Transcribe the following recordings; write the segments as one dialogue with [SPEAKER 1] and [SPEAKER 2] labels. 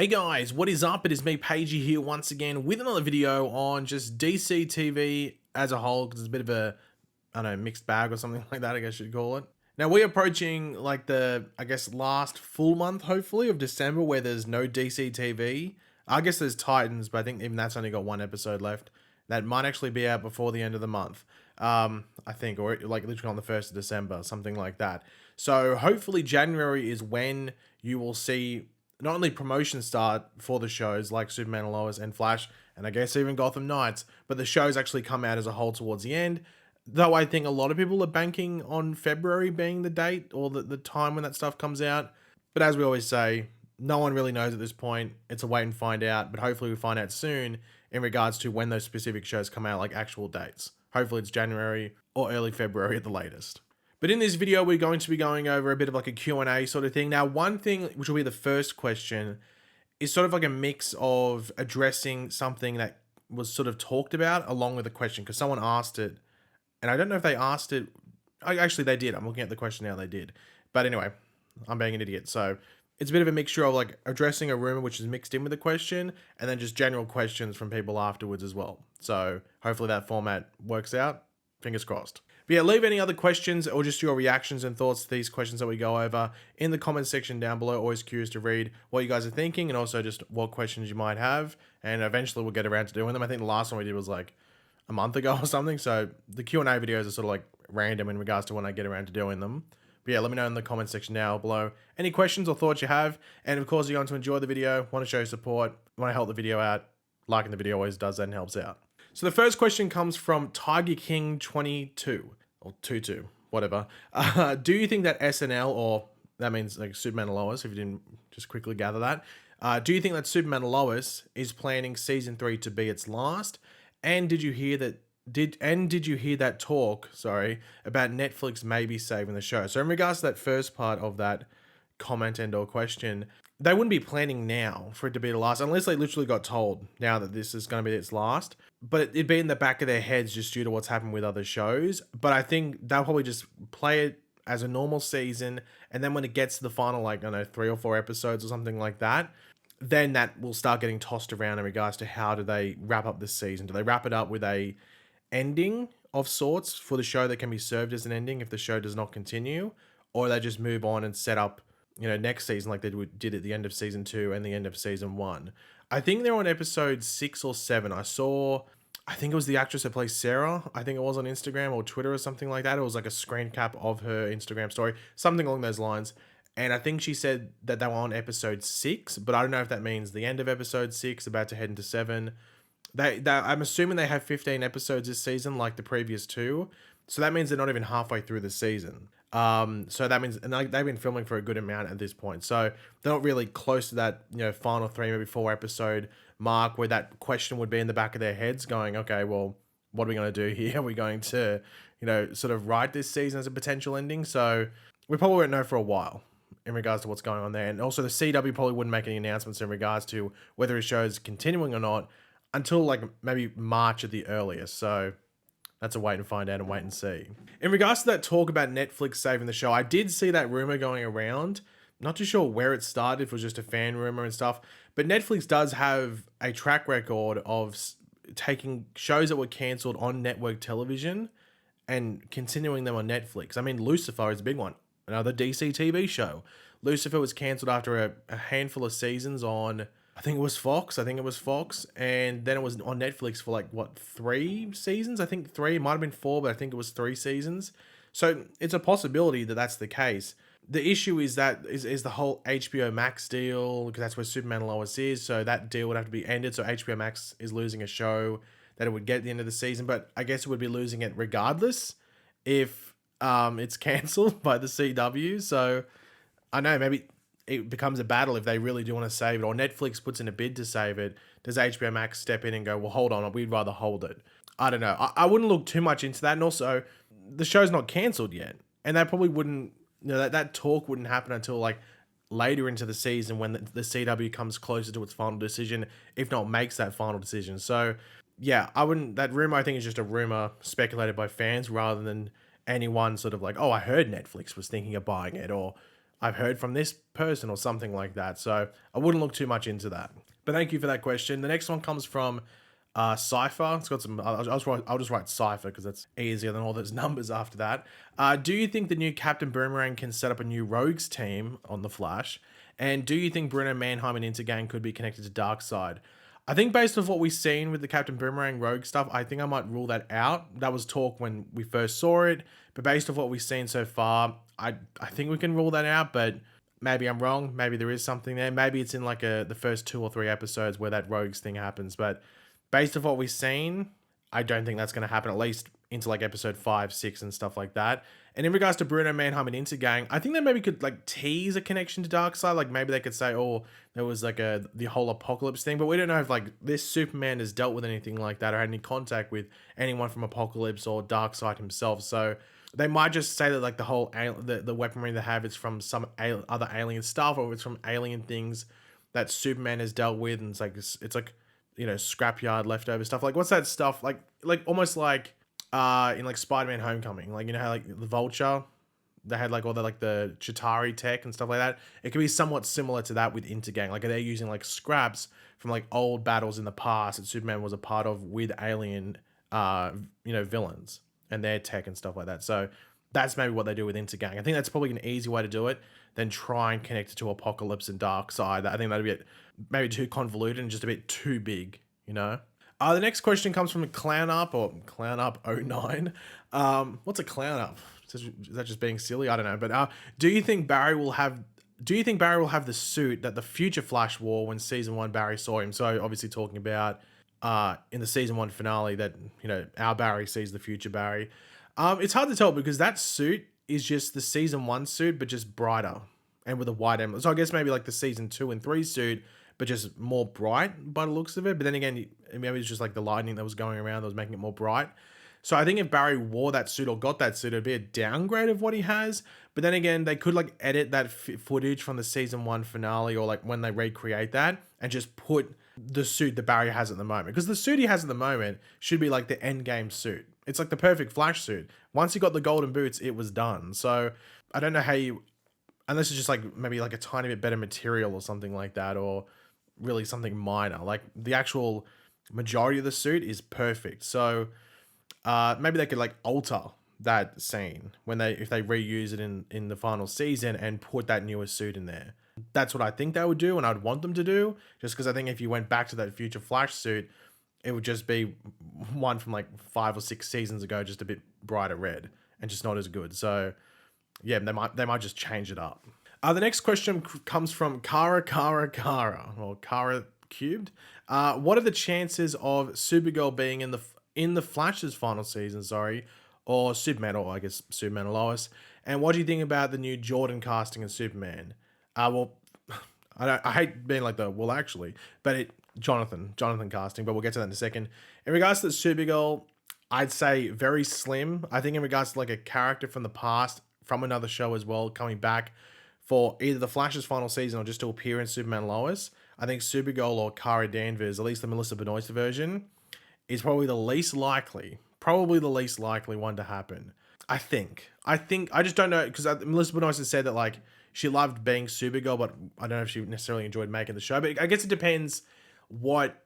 [SPEAKER 1] Hey guys, what is up? It is me, Pagey, here once again with another video on just DCTV as a whole, because it's a bit of a, I don't know, mixed bag or something like that, I guess you'd call it. Now, we're approaching like the, I guess, last full month, hopefully, of December where there's no DCTV. I guess there's Titans, but I think even that's only got one episode left. That might actually be out before the end of the month, I think, or like literally on the 1st of December, something like that. So hopefully January is when you will see not only promotion start for the shows like Superman and Lois and Flash, and I guess even Gotham Knights, but the shows actually come out as a whole towards the end. Though I think a lot of people are banking on February being the date or the time when that stuff comes out. But as we always say, no one really knows at this point. It's a wait and find out, but hopefully we find out soon in regards to when those specific shows come out, like actual dates. Hopefully it's January or early February at the latest. But in this video, we're going to be going over a bit of like a Q&A sort of thing. Now, one thing, which will be the first question, is sort of like a mix of addressing something that was sort of talked about along with a question, because someone asked it, and I don't know if they asked it. Actually, they did. I'm looking at the question now, they did. But anyway, I'm being an idiot. So it's a bit of a mixture of like addressing a rumor, which is mixed in with the question, and then just general questions from people afterwards as well. So hopefully that format works out. Fingers crossed. But yeah, leave any other questions or just your reactions and thoughts to these questions that we go over in the comments section down below. Always curious to read what you guys are thinking and also just what questions you might have. And eventually we'll get around to doing them. I think the last one we did was like a month ago or something. So the Q&A videos are sort of like random in regards to when I get around to doing them. But yeah, let me know in the comment section down below any questions or thoughts you have. And of course, if you're going to enjoy the video, want to show support, want to help the video out, liking the video always does that and helps out. So the first question comes from Tiger King 22 or 22, whatever. Do you think that SNL, or that means like Superman and Lois, if you didn't just quickly gather that, do you think that Superman and Lois is planning season 3 to be its last? And did you hear that? Did you hear that talk? Sorry, about Netflix maybe saving the show? So in regards to that first part of that comment and or question, they wouldn't be planning now for it to be the last, unless they literally got told now that this is going to be its last. But it'd be in the back of their heads just due to what's happened with other shows. But I think they'll probably just play it as a normal season, and then when it gets to the final, like, I don't know, 3 or 4 episodes or something like that, then that will start getting tossed around in regards to how do they wrap up this season. Do they wrap it up with a ending of sorts for the show that can be served as an ending if the show does not continue, or they just move on and set up, you know, next season like they did at the end of season 2 and the end of season 1. I think they're on episode 6 or 7. I think it was the actress that plays Sarah. I think it was on Instagram or Twitter or something like that. It was like a screen cap of her Instagram story, something along those lines. And I think she said that they were on episode 6, but I don't know if that means the end of episode 6, about to head into 7. I'm assuming they have 15 episodes this season, like the previous 2. So that means they're not even halfway through the season. So that means, and they've been filming for a good amount at this point. So they're not really close to that, you know, final 3, maybe 4 episode mark where that question would be in the back of their heads going, okay, well, what are we going to do here? Are we going to, you know, sort of write this season as a potential ending? So we probably won't know for a while in regards to what's going on there. And also the CW probably wouldn't make any announcements in regards to whether a show is continuing or not until like maybe March at the earliest. So that's a wait and find out and wait and see. In regards to that talk about Netflix saving the show, I did see that rumor going around. Not too sure where it started, if it was just a fan rumor and stuff. But Netflix does have a track record of taking shows that were cancelled on network television and continuing them on Netflix. I mean, Lucifer is a big one. Another DCTV show. Lucifer was cancelled after a handful of seasons on, I think it was Fox. And then it was on Netflix for like, what, 3 seasons? I think 3. It might have been 4, but I think it was 3 seasons. So it's a possibility that that's the case. The issue is the whole HBO Max deal, because that's where Superman and Lois is. So that deal would have to be ended. So HBO Max is losing a show that it would get at the end of the season. But I guess it would be losing it regardless if it's cancelled by the CW. So I know maybe it becomes a battle if they really do want to save it, or Netflix puts in a bid to save it. Does HBO Max step in and go, well, hold on, we'd rather hold it? I don't know. I wouldn't look too much into that. And also, the show's not cancelled yet. And that probably wouldn't, you know, that talk wouldn't happen until like later into the season when the CW comes closer to its final decision, if not makes that final decision. So yeah, that rumor I think is just a rumor speculated by fans rather than anyone sort of like, oh, I heard Netflix was thinking of buying it, or I've heard from this person or something like that. So I wouldn't look too much into that. But thank you for that question. The next one comes from Cypher. It's got some. I'll just write Cypher because that's easier than all those numbers after that. Do you think the new Captain Boomerang can set up a new Rogues team on the Flash? And do you think Bruno Mannheim and Intergang could be connected to Darkseid? I think based off what we've seen with the Captain Boomerang Rogue stuff, I think I might rule that out. That was talk when we first saw it, but based off what we've seen so far, I think we can rule that out. But maybe I'm wrong. Maybe there is something there. Maybe it's in like the first 2 or 3 episodes where that Rogues thing happens. But based off what we've seen, I don't think that's going to happen, at least into like episode 5, 6 and stuff like that. And in regards to Bruno Mannheim and Intergang, I think they maybe could like tease a connection to Darkseid. Like maybe they could say, oh, there was like the whole apocalypse thing, but we don't know if like this Superman has dealt with anything like that or had any contact with anyone from Apocalypse or Darkseid himself. So they might just say that like the whole the weaponry they have is from some other alien stuff, or it's from alien things that Superman has dealt with, and it's like scrapyard leftover stuff. Like what's that stuff like almost like in like Spider-Man Homecoming, like how like the Vulture, they had like all the Chitauri tech and stuff like that. It could be somewhat similar to that with Intergang. Like they're using like scraps from like old battles in the past that Superman was a part of with alien villains and their tech and stuff like that. So that's maybe what they do with Intergang. I think that's probably an easy way to do it than try and connect it to Apocalypse and Darkseid. I think that'd be maybe too convoluted and just a bit too big, The next question comes from Clown Up 09. What's a Clown Up? Is that just being silly? I don't know. But do you think Barry will have the suit that the future Flash wore when season 1 Barry saw him? So obviously talking about in the season 1 finale that our Barry sees the future Barry. It's hard to tell because that suit is just the season 1 suit, but just brighter and with a white emblem. So I guess maybe like the season 2 and 3 suit, but just more bright by the looks of it. But then again, maybe it's just like the lightning that was going around that was making it more bright. So I think if Barry wore that suit or got that suit, it'd be a downgrade of what he has. But then again, they could like edit that footage from the season 1 finale or like when they recreate that and just put the suit that Barry has at the moment. Because the suit he has at the moment should be like the endgame suit. It's like the perfect Flash suit. Once he got the golden boots, it was done. So I don't know how unless it's just like maybe like a tiny bit better material or something like that, or really something minor. Like the actual majority of the suit is perfect. So maybe they could like alter that scene if they reuse it in the final season and put that newer suit in there. That's what I think they would do, and I'd want them to do, just because I think if you went back to that future Flash suit, it would just be one from like 5 or 6 seasons ago, just a bit brighter red and just not as good. So yeah, they might just change it up. The next question comes from Kara or Kara Cubed. What are the chances of Supergirl being in the Flash's final season, or Superman, or I guess Superman and Lois? And what do you think about the new Jordan casting of Superman? Well, I hate being like but Jonathan casting, but we'll get to that in a second. In regards to the Supergirl, I'd say very slim. I think in regards to like a character from the past, from another show as well, coming back for either the Flash's final season or just to appear in Superman Lois, I think Supergirl or Kara Danvers, at least the Melissa Benoist version, is probably the least likely one to happen. I think. I just don't know, because Melissa Benoist has said that like she loved being Supergirl, but I don't know if she necessarily enjoyed making the show. But I guess it depends what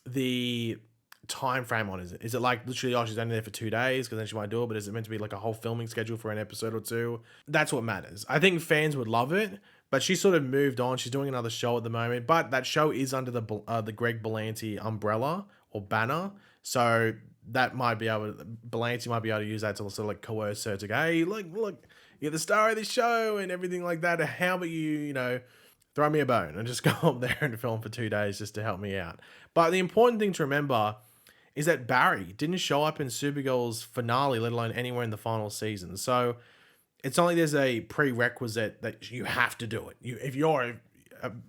[SPEAKER 1] the time frame on is. Is it like literally, she's only there for 2 days because then she might do it, but is it meant to be like a whole filming schedule for an episode or 2? That's what matters. I think fans would love it, but she sort of moved on. She's doing another show at the moment, but that show is under the Greg Berlanti umbrella or banner, so that Berlanti might be able to use that to sort of like coerce her to go, hey, look, you're the star of this show and everything like that. How about you throw me a bone and just go up there and film for 2 days just to help me out. But the important thing to remember is that Barry didn't show up in Supergirl's finale, let alone anywhere in the final season. So it's not like there's a prerequisite that you have to do it. If you're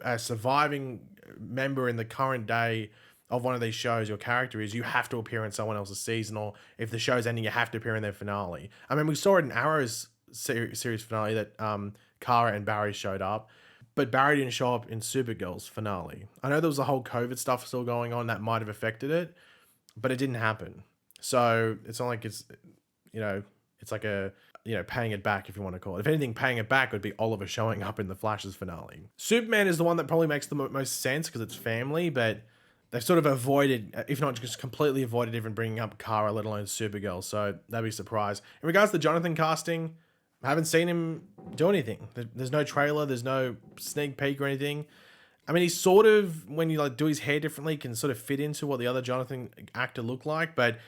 [SPEAKER 1] a surviving member in the current day of one of these shows, your character is, you have to appear in someone else's season, or if the show's ending, you have to appear in their finale. I mean, we saw it in Arrow's series finale that Kara and Barry showed up, but Barry didn't show up in Supergirl's finale. I know there was a whole COVID stuff still going on that might have affected it, but it didn't happen. So it's not like it's like a you know, paying it back, if you want to call it. If anything, paying it back would be Oliver showing up in the Flash's finale. Superman is the one that probably makes the most sense because it's family, but they've sort of avoided, if not just completely avoided even bringing up Kara, let alone Supergirl. So that'd be a surprise. In regards to the Jonathan casting, I haven't seen him do anything. There's no trailer. There's no sneak peek or anything. I mean, he's sort of, when you like do his hair differently, can sort of fit into what the other Jonathan actor looked like. But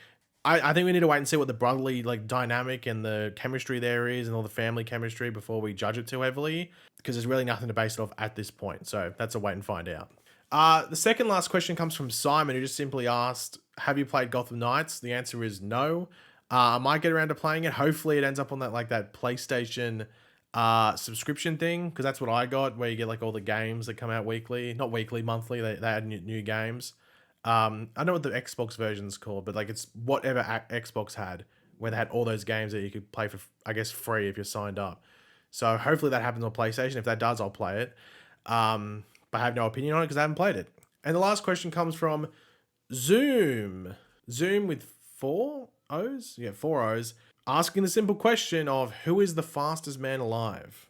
[SPEAKER 1] I think we need to wait and see what the brotherly like dynamic and the chemistry there is and all the family chemistry before we judge it too heavily, because there's really nothing to base it off at this point. So that's a wait and find out. The second last question comes from Simon, who just simply asked, have you played Gotham Knights? The answer is no. I might get around to playing it. Hopefully it ends up on that PlayStation subscription thing, because that's what I got, where you get like all the games that come out weekly. Not weekly, monthly. They add new games. I don't know what the Xbox version's called, but like it's whatever Xbox had, where they had all those games that you could play for, I guess, free if you're signed up. So hopefully that happens on PlayStation. If that does, I'll play it. But I have no opinion on it because I haven't played it. And the last question comes from Zoom. Zoom with 4 O's? Yeah, 4 O's. Asking the simple question of who is the fastest man alive?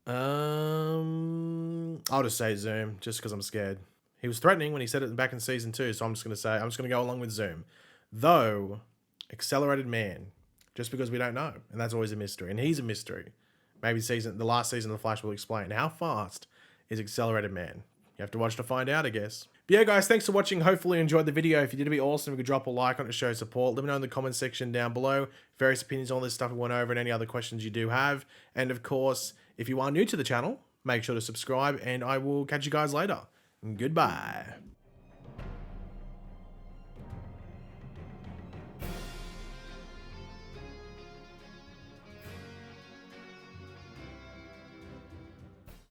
[SPEAKER 1] I'll just say Zoom, just because I'm scared. He was threatening when he said it back in season 2, so I'm just going to go along with Zoom. Though, Accelerated Man, just because we don't know, and that's always a mystery, and he's a mystery. Maybe the last season of The Flash will explain how fast is Accelerated Man. You have to watch to find out, I guess. But yeah, guys, thanks for watching. Hopefully you enjoyed the video. If you did, it'd be awesome if you could drop a like on it to show support. Let me know in the comment section down below various opinions on this stuff we went over and any other questions you do have. And of course, if you are new to the channel, make sure to subscribe, and I will catch you guys later. Goodbye.